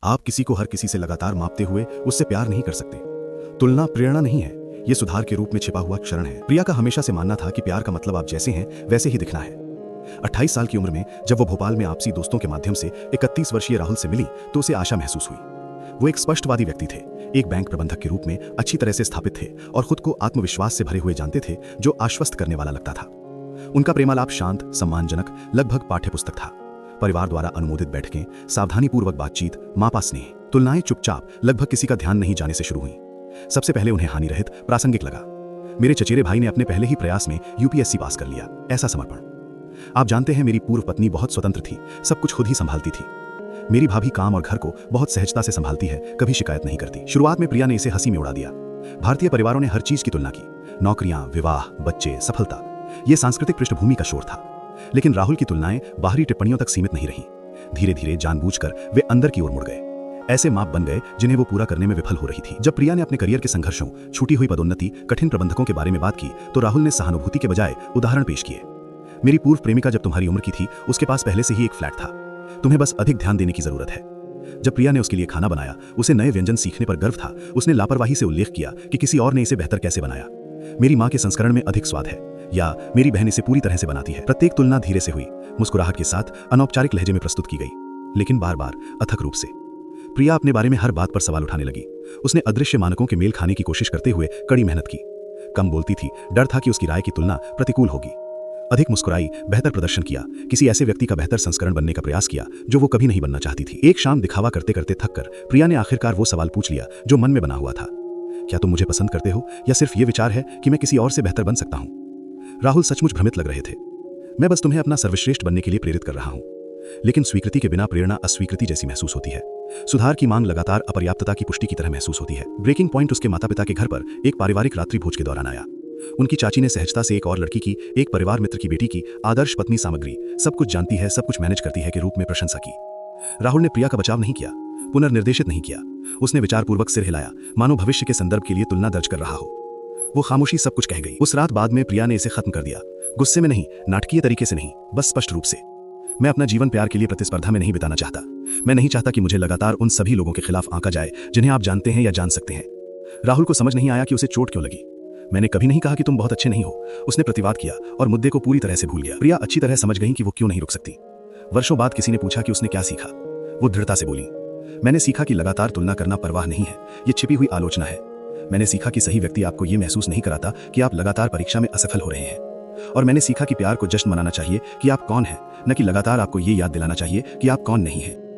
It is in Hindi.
आप किसी को हर किसी से लगातार मापते हुए उससे प्यार नहीं कर सकते। तुलना प्रेरणा नहीं है, ये सुधार के रूप में छिपा हुआ क्षरण है। प्रिया का हमेशा से मानना था कि प्यार का मतलब आप जैसे हैं वैसे ही दिखना है। 28 साल की उम्र में जब वो भोपाल में आपसी दोस्तों के माध्यम से 31 वर्षीय राहुल से मिली तो उसे आशा महसूस हुई। वो एक स्पष्टवादी व्यक्ति थे, एक बैंक प्रबंधक के रूप में अच्छी तरह से स्थापित थे और खुद को आत्मविश्वास से भरे हुए जानते थे, जो आश्वस्त करने वाला लगता था। उनका प्रेमालाप शांत, सम्मानजनक, लगभग पाठ्यपुस्तक था। परिवार द्वारा अनुमोदित बैठकें, सावधानीपूर्वक बातचीत, मापा स्नेह, तुलनाएं चुपचाप, लगभग किसी का ध्यान नहीं जाने से शुरू हुई। सबसे पहले उन्हें हानि रहित, प्रासंगिक लगा। मेरे चचेरे भाई ने अपने पहले ही प्रयास में यूपीएससी पास कर लिया, ऐसा समर्पण। आप जानते हैं, मेरी पूर्व पत्नी बहुत स्वतंत्र थी, सब कुछ खुद ही संभालती थी। मेरी भाभी काम और घर को बहुत सहजता से संभालती है, कभी शिकायत नहीं करती। शुरुआत में प्रिया ने इसे हंसी में उड़ा दिया। भारतीय परिवारों ने हर चीज की तुलना की, नौकरियां, विवाह, बच्चे, सफलता। यह सांस्कृतिक पृष्ठभूमि का शोर था। लेकिन राहुल की तुलनाएं बाहरी टिप्पणियों तक सीमित नहीं रहीं। धीरे धीरे जानबूझकर वे अंदर की ओर मुड़ गए। ऐसे माप बन गए जिन्हें वो पूरा करने में विफल हो रही थी। जब प्रिया ने अपने करियर के संघर्षों, छूटी हुई पदोन्नति, कठिन प्रबंधकों के बारे में बात की तो राहुल ने सहानुभूति के बजाय उदाहरण पेश किए। मेरी पूर्व प्रेमिका जब तुम्हारी उम्र की थी, उसके पास पहले से ही एक फ्लैट था, तुम्हें बस अधिक ध्यान देने की जरूरत है। जब प्रिया ने उसके लिए खाना बनाया, उसे नए व्यंजन सीखने पर गर्व था, उसने लापरवाही से उल्लेख किया कि किसी और ने इसे बेहतर कैसे बनाया। मेरी माँ के संस्करण में अधिक स्वाद है, या मेरी बहन इसे पूरी तरह से बनाती है। प्रत्येक तुलना धीरे से हुई, मुस्कुराहट के साथ, अनौपचारिक लहजे में प्रस्तुत की गई, लेकिन बार बार, अथक रूप से। प्रिया अपने बारे में हर बात पर सवाल उठाने लगी। उसने अदृश्य मानकों के मेल खाने की कोशिश करते हुए कड़ी मेहनत की। कम बोलती थी, डर था कि उसकी राय की तुलना प्रतिकूल होगी। अधिक मुस्कुराई, बेहतर प्रदर्शन किया, किसी ऐसे व्यक्ति का बेहतर संस्करण बनने का प्रयास किया जो वो कभी नहीं बनना चाहती थी। एक शाम दिखावा करते करते थक कर प्रिया ने आखिरकार वो सवाल पूछ लिया जो मन में बना हुआ था, क्या तुम मुझे पसंद करते हो, या सिर्फ ये विचार है कि मैं किसी और से बेहतर बन सकता हूं? राहुल सचमुच भ्रमित लग रहे थे। मैं बस तुम्हें अपना सर्वश्रेष्ठ बनने के लिए प्रेरित कर रहा हूं। लेकिन स्वीकृति के बिना प्रेरणा अस्वीकृति जैसी महसूस होती है। सुधार की मांग लगातार अपर्याप्तता की पुष्टि की तरह महसूस होती है। ब्रेकिंग पॉइंट उसके माता पिता के घर पर एक पारिवारिक रात्रि भोज के दौरान आया। उनकी चाची ने सहजता से एक और लड़की की, एक परिवार मित्र की बेटी की, आदर्श पत्नी सामग्री, सब कुछ जानती है, सब कुछ मैनेज करती है के रूप में प्रशंसा की। राहुल ने प्रिया का बचाव नहीं किया, पुनर्निर्देशित नहीं किया। उसने विचारपूर्वक सिर हिलाया, मानो भविष्य के संदर्भ के लिए तुलना दर्ज कर रहा हो। वो खामोशी सब कुछ कह गई। उस रात बाद में प्रिया ने इसे खत्म कर दिया, गुस्से में नहीं, नाटकीय तरीके से नहीं, बस स्पष्ट रूप से। मैं अपना जीवन प्यार के लिए प्रतिस्पर्धा में नहीं बिताना चाहता। मैं नहीं चाहता कि मुझे लगातार उन सभी लोगों के खिलाफ आंका जाए जिन्हें आप जानते हैं या जान सकते हैं। राहुल को समझ नहीं आया कि उसे चोट क्यों लगी। मैंने कभी नहीं कहा कि तुम बहुत अच्छे नहीं हो, उसने प्रतिवाद किया और मुद्दे को पूरी तरह से भूल गया। प्रिया अच्छी तरह समझ गई कि वो क्यों नहीं रुक सकती। वर्षों बाद किसी ने पूछा कि उसने क्या सीखा। वो दृढ़ता से बोली, मैंने सीखा कि लगातार तुलना करना परवाह नहीं है, ये छिपी हुई आलोचना है। मैंने सीखा कि सही व्यक्ति आपको ये महसूस नहीं कराता कि आप लगातार परीक्षा में असफल हो रहे हैं। और मैंने सीखा कि प्यार को जश्न मनाना चाहिए कि आप कौन हैं, न कि लगातार आपको ये याद दिलाना चाहिए कि आप कौन नहीं हैं।